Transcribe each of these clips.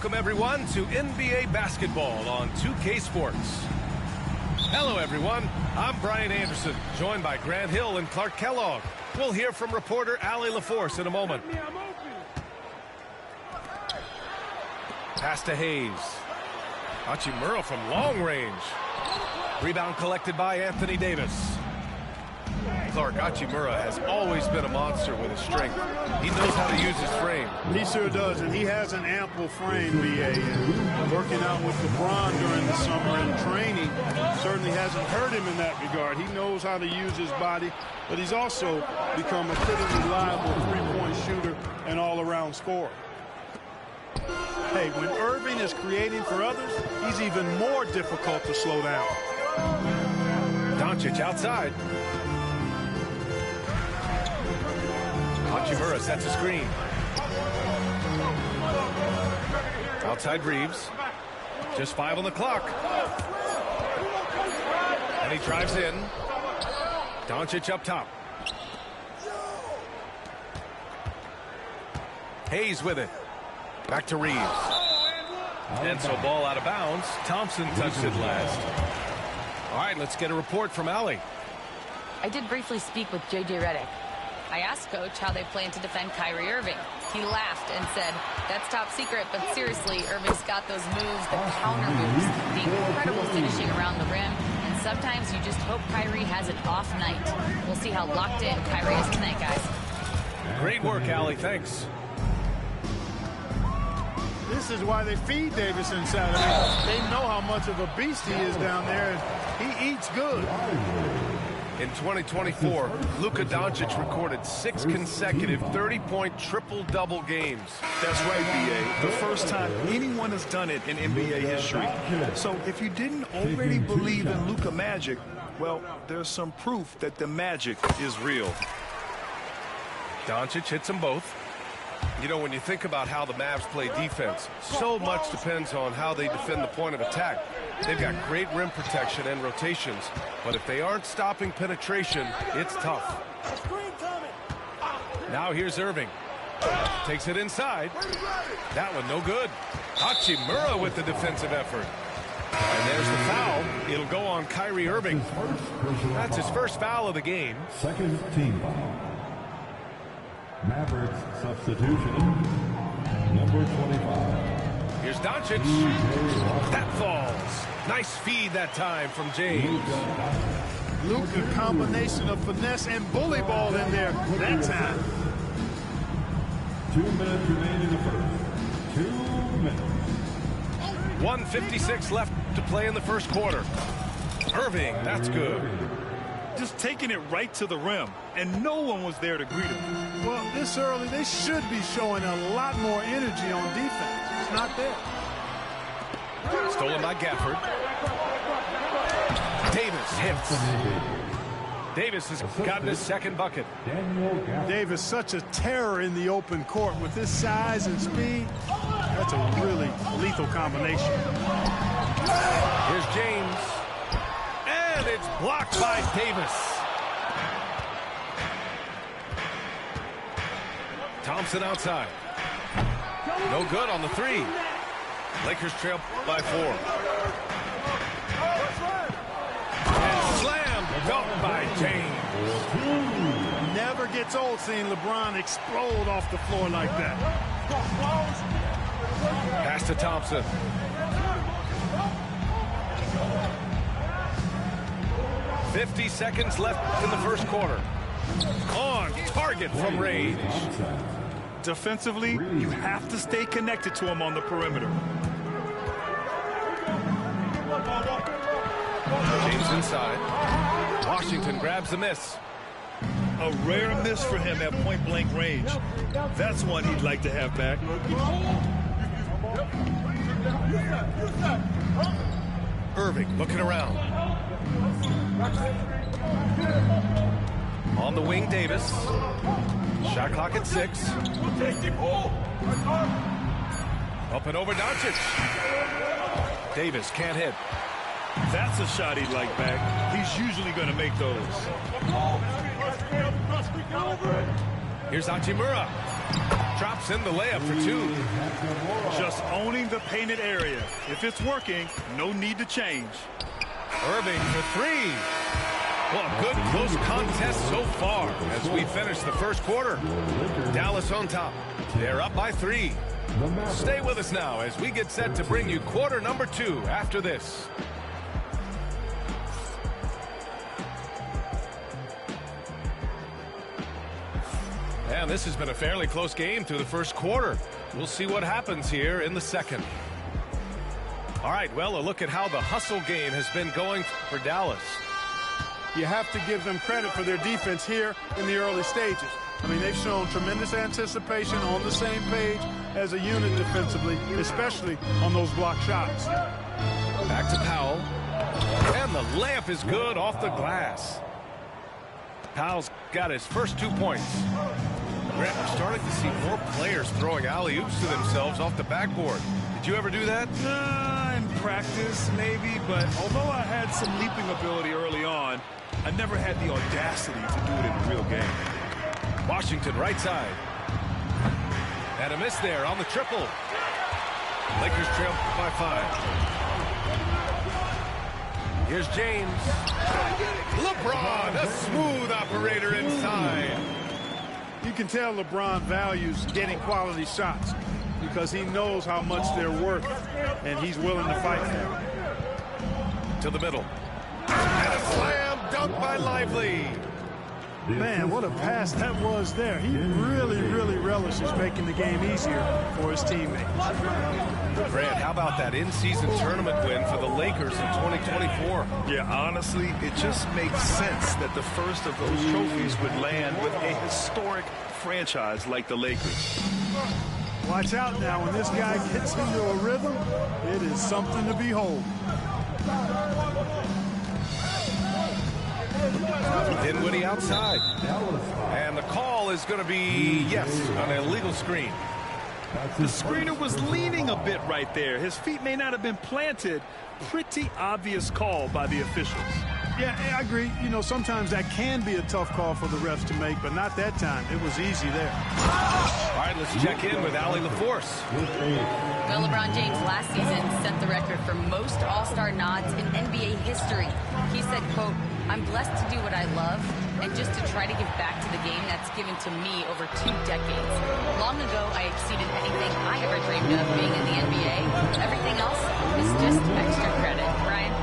Welcome, everyone, to NBA basketball on 2K Sports. Hello, everyone. I'm Brian Anderson, joined by Grant Hill and Clark Kellogg. We'll hear from reporter Allie LaForce in a moment. Pass to Hayes. Hachimura from long range. Rebound collected by Anthony Davis. Clark, Hachimura has always been a monster with his strength. He knows how to use his frame. He sure does, and he has an ample frame, B.A. And working out with LeBron during the summer and training certainly hasn't hurt him in that regard. He knows how to use his body, but he's also become a pretty reliable three-point shooter and all-around scorer. Hey, when Irving is creating for others, he's even more difficult to slow down. Doncic outside. Hachimura sets a screen. Outside Reeves. Just 5 on the clock. And he drives in. Doncic up top. Hayes with it. Back to Reeves. And so ball out of bounds. Thompson touched it last. All right, let's get a report from Allie. I did briefly speak with J.J. Redick. I asked Coach how they plan to defend Kyrie Irving. He laughed and said, "That's top secret, but seriously, Irving's got those moves, the counter moves, the incredible finishing around the rim, and sometimes you just hope Kyrie has an off night." We'll see how locked in Kyrie is tonight, guys. Great work, Allie. Thanks. This is why they feed Davis inside. I mean, they know how much of a beast he is down there, and he eats good. In 2024, Luka Doncic recorded 6 consecutive 30-point triple-double games. That's right, B.A. The first time anyone has done it in NBA history. So if you didn't already believe in Luka magic, well, there's some proof that the magic is real. Doncic hits them both. You know, when you think about how the Mavs play defense, so much depends on how they defend the point of attack. They've got great rim protection and rotations, but if they aren't stopping penetration, it's tough. Now here's Irving. Takes it inside. That one no good. Hachimura with the defensive effort. And there's the foul. It'll go on Kyrie Irving. That's his first foul of the game. Second team foul. Mavericks substitution, number 25. Here's Doncic. That falls. Nice feed that time from James. Luka, combination of finesse and bully ball in there that time. 2 minutes remain in the first. 2 minutes. 1:56 left to play in the first quarter. Irving, that's good. Just taking it right to the rim, and no one was there to greet him. Well, this early, they should be showing a lot more energy on defense. It's not there. Stolen by Gafford. Davis hits. Davis has gotten his second bucket. Davis, such a terror in the open court with his size and speed. That's a really lethal combination. Here's James. And it's blocked by Davis. Thompson outside. No good on the 3. Lakers trail by 4. And slammed dunk by James. Never gets old seeing LeBron explode off the floor like that. Pass to Thompson. $50 seconds left in the first quarter. On target from range. Defensively, you have to stay connected to him on the perimeter. James inside. Washington grabs the miss. A rare miss for him at point-blank range. That's one he'd like to have back. Irving looking around. On the wing, Davis. Shot clock at 6. Up and over Doncic. Davis can't hit. That's a shot he'd like back. He's usually going to make those. Here's Hachimura. drops in the layup for two. Just owning the painted area. If it's working, no need to change. Irving for three. Well, a good close contest so far as we finish the first quarter. Dallas on top. They're up by 3. Stay with us now as we get set to bring you quarter number 2 after this. And this has been a fairly close game through the first quarter. We'll see what happens here in the second. All right, well, a look at how the hustle game has been going for Dallas. You have to give them credit for their defense here in the early stages. I mean, they've shown tremendous anticipation, on the same page as a unit defensively, especially on those block shots. Back to Powell. And the layup is good off the glass. Powell's got his first 2 points. Grant, we're starting to see more players throwing alley-oops to themselves off the backboard. Did you ever do that? In practice, maybe, but although I had some leaping ability early on, I never had the audacity to do it in a real game. Washington right side. And a miss there on the triple. Lakers trail by 5. Here's James. LeBron, a smooth operator inside. You can tell LeBron values getting quality shots because he knows how much they're worth, and he's willing to fight for them. To the middle. And a slam dunk by Lively. Man, what a pass that was there. He really, really relishes making the game easier for his teammates. Grant, how about that in-season tournament win for the Lakers in 2024? Yeah, honestly, it just makes sense that the first of those trophies would land with a historic franchise like the Lakers. Watch out now. When this guy gets into a rhythm, it is something to behold. Dinwiddie outside. And the call is going to be, yes, an illegal screen. The screener was leaning a bit right there. His feet may not have been planted. Pretty obvious call by the officials. Yeah, I agree. You know, sometimes that can be a tough call for the refs to make, but not that time. It was easy there. All right, let's check in with Allie LaForce. Well, LeBron James last season set the record for most All-Star nods in NBA history. He said, quote, "I'm blessed to do what I love and just to try to give back to the game that's given to me over 2 decades. Long ago, I exceeded anything I ever dreamed of being in the NBA. Everything else is just extra credit." Ryan?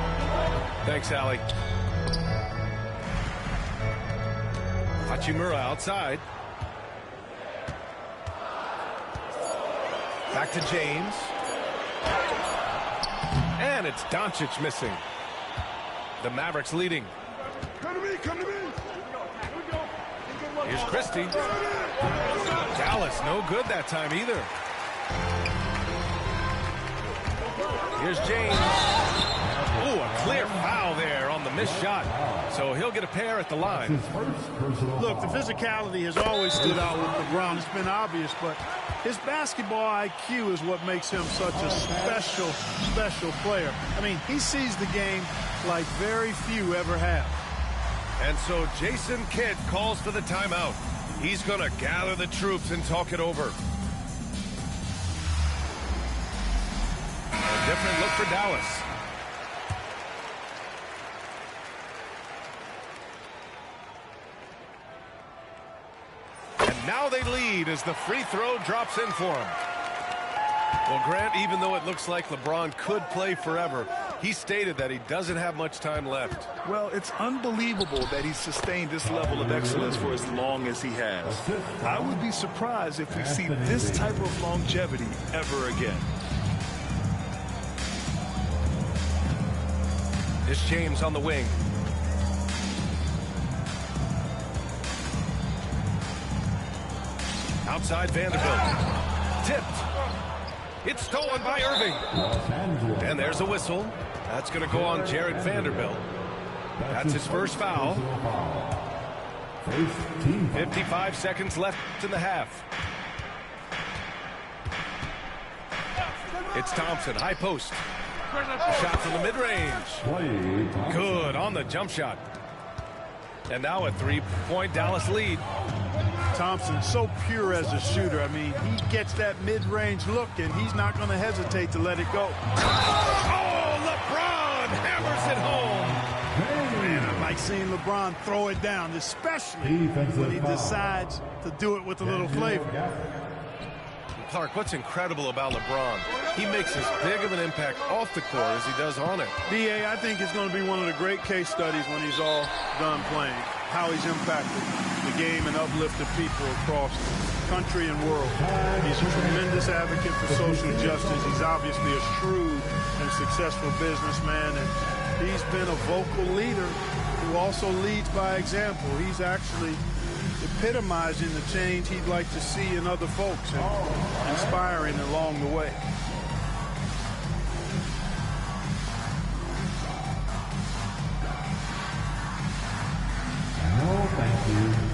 Thanks, Allie. Hachimura outside. Back to James. And it's Doncic missing. The Mavericks leading. Come to me, come to me. Here's Christie. Dallas, no good that time either. Here's James. Ooh, a clear foul there on the missed shot. So he'll get a pair at the line. Look, the physicality has always stood out with LeBron. It's been obvious, but his basketball IQ is what makes him such a special, special player. I mean, he sees the game like very few ever have. And so Jason Kidd calls for the timeout. He's going to gather the troops and talk it over. A different look for Dallas. And now they lead as the free throw drops in for him. Well, Grant, even though it looks like LeBron could play forever, he stated that he doesn't have much time left. Well, it's unbelievable that he's sustained this level of excellence for as long as he has. I would be surprised if we see this type of longevity ever again. It's James on the wing. Outside Vanderbilt. Tipped. It's stolen by Irving. And there's a whistle. That's going to go on Jared Vanderbilt. That's his first foul. 55 seconds left in the half. It's Thompson, high post. Shot from the mid-range. Good on the jump shot. And now a 3-point Dallas lead. Thompson, so pure as a shooter. I mean, he gets that mid-range look, and he's not going to hesitate to let it go. Oh, LeBron hammers it home. Man, I like seeing LeBron throw it down, especially when he decides to do it with a little flavor. Clark, what's incredible about LeBron, he makes as big of an impact off the court as he does on it. B.A., I think it's going to be one of the great case studies when he's all done playing, how he's impacted the game and uplifted people across the country and world. He's a tremendous advocate for social justice. He's obviously a shrewd and successful businessman, and he's been a vocal leader who also leads by example. He's actually epitomizing the change he'd like to see in other folks and inspiring along the way. No, thank you.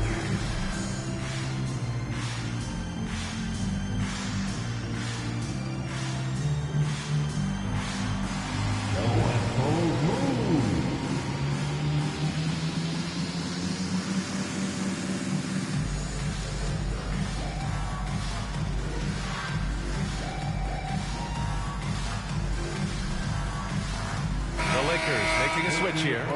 Making a switch here.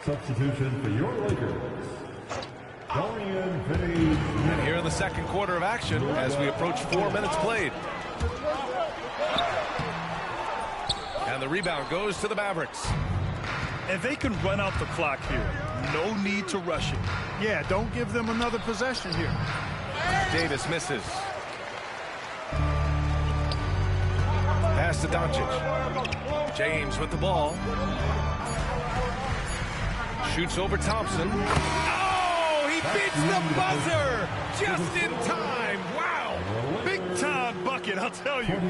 Substitution for your Lakers. Going in, Vinny. And here in the second quarter of action as we approach 4 minutes played. And the rebound goes to the Mavericks. And they can run out the clock here. No need to rush it. Yeah, don't give them another possession here. Davis misses. Pass to Doncic. James with the ball. Shoots over Thompson. Oh, he beats the buzzer just in time. Wow. Big time bucket, I'll tell you.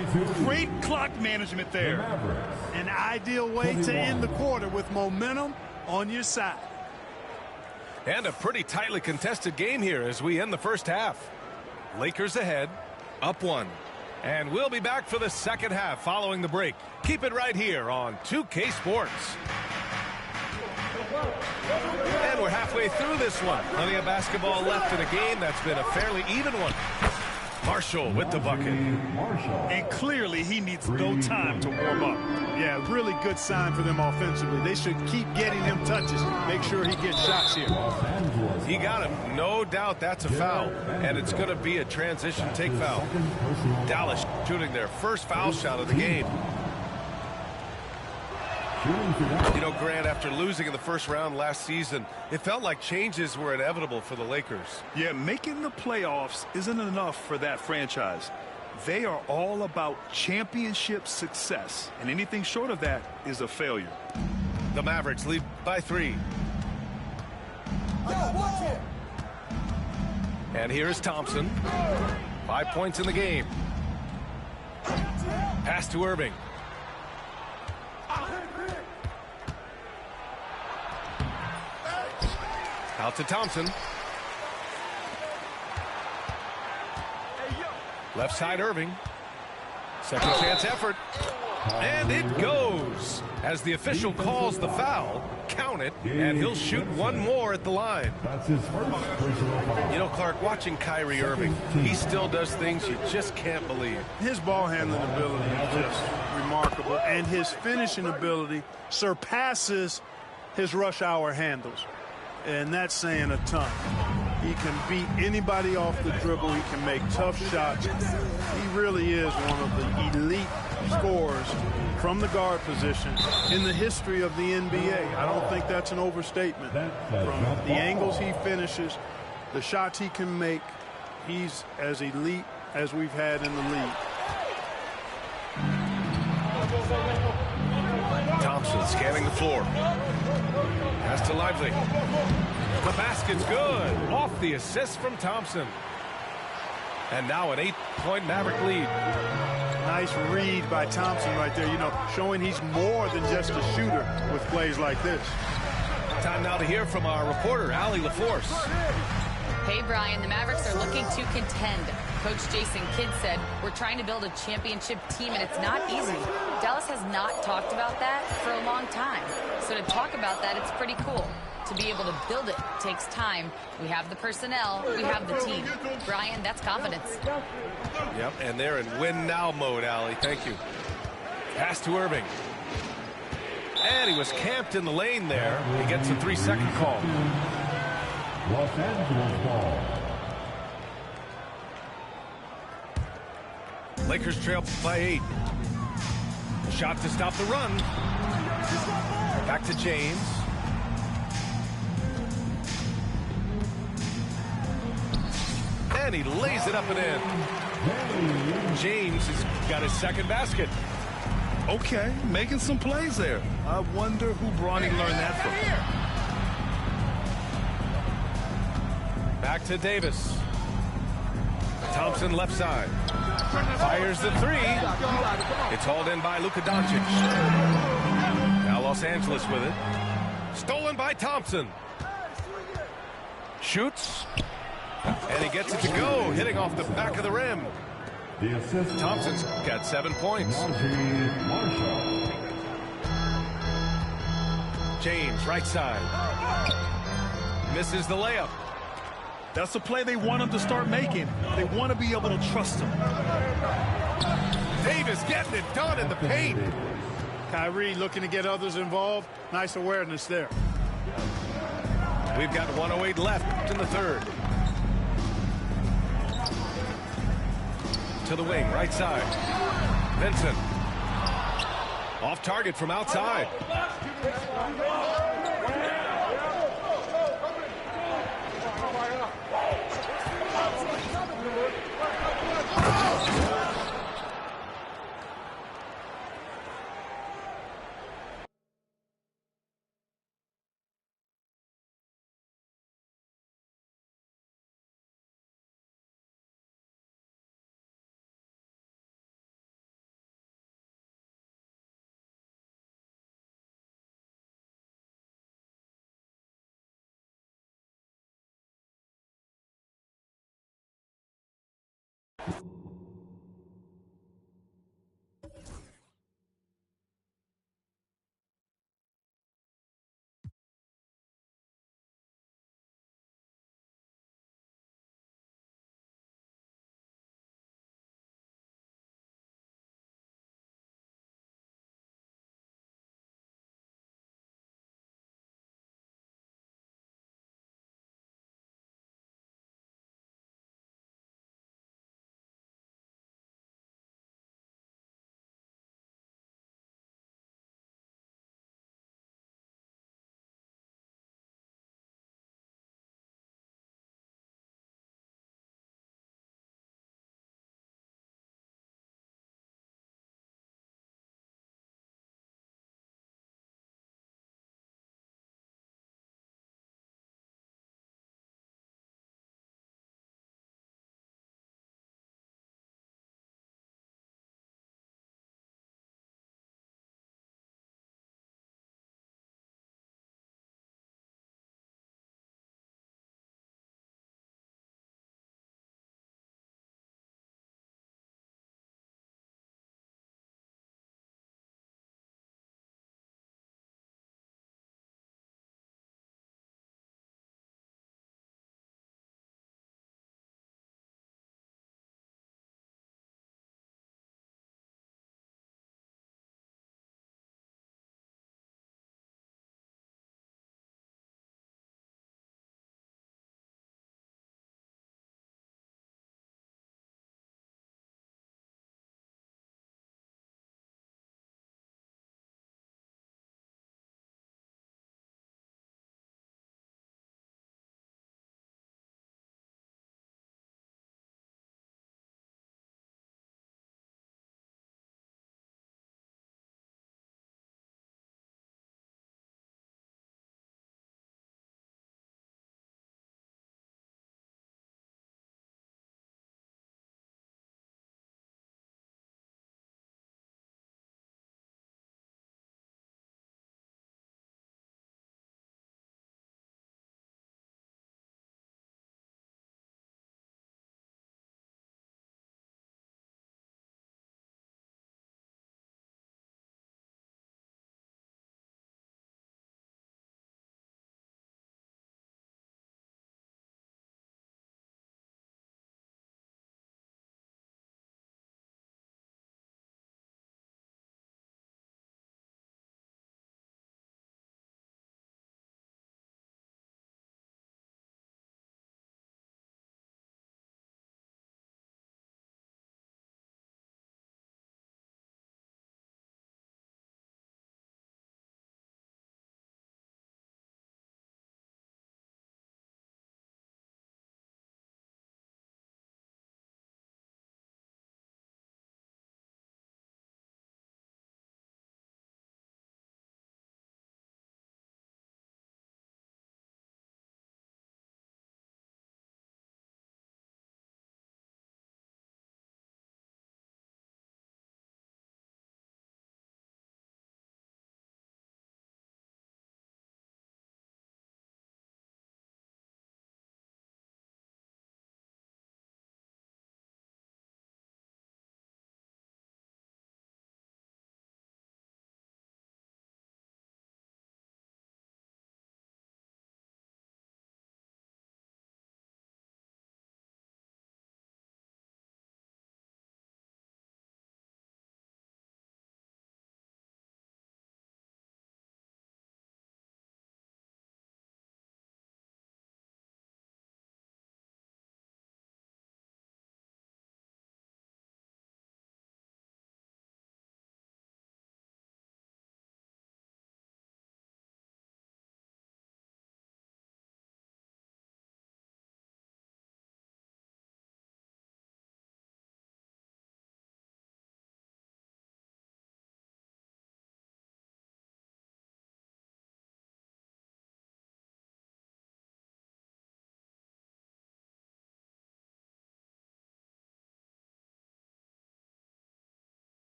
Great clock management there. An ideal way to end the quarter with momentum on your side. And a pretty tightly contested game here as we end the first half. Lakers ahead, up 1. And we'll be back for the second half following the break. Keep it right here on 2K Sports. And we're halfway through this one. Plenty of basketball left in a game that's been a fairly even one. Marshall with the bucket. And clearly he needs no time to warm up. Yeah, really good sign for them offensively. They should keep getting him touches. Make sure he gets shots here. He got him. No doubt that's a foul. And it's going to be a transition take foul. Dallas shooting their first foul shot of the game. You know, Grant, after losing in the first round last season, it felt like changes were inevitable for the Lakers. Yeah, making the playoffs isn't enough for that franchise. They are all about championship success, and anything short of that is a failure. The Mavericks lead by 3. And here's Thompson. 5 points in the game. Pass to Irving. Out to Thompson. Left side Irving. Second chance effort. And it goes. As the official calls the foul, count it, and he'll shoot one more at the line. That's his first personal foul. You know, Clark, watching Kyrie Irving, he still does things you just can't believe. His ball handling ability is just remarkable, and his finishing ability surpasses his rush hour handles. And that's saying a ton. He can beat anybody off the dribble. He can make tough shots. He really is one of the elite scorers from the guard position in the history of the NBA. I don't think that's an overstatement. From the angles he finishes, the shots he can make, he's as elite as we've had in the league. Thompson scanning the floor. Pass to Lively. The basket's good. Off the assist from Thompson. And now an 8-point Maverick lead. Nice read by Thompson right there, you know, showing he's more than just a shooter with plays like this. Time now to hear from our reporter, Allie LaForce. Hey, Brian, the Mavericks are looking to contend. Coach Jason Kidd said, we're trying to build a championship team, and it's not easy. Dallas has not talked about that for a long time. So to talk about that, it's pretty cool. to be able to build it takes time. We have the personnel, we have the team. Brian, that's confidence. Yep, and they're in win-now mode, Allie. Thank you. Pass to Irving. And he was camped in the lane there. He gets a 3-second call. Los Angeles ball. Lakers trail by 8. Shot to stop the run. Back to James. And he lays it up and in. James has got his second basket. Okay, making some plays there. I wonder who Bronny learned that from. Back to Davis. Thompson left side. Fires the 3. It's hauled in by Luka Doncic. Now Los Angeles with it. Stolen by Thompson. Shoots. And he gets it to go, hitting off the back of the rim. The assist. Thompson's got 7 points. Marshall. James, right side. Misses the layup. That's the play they want him to start making. They want to be able to trust him. Davis getting it done in the paint. Kyrie looking to get others involved. Nice awareness there. We've got 1:08 left in the third. To the wing, right side. Vincent. Off target from outside.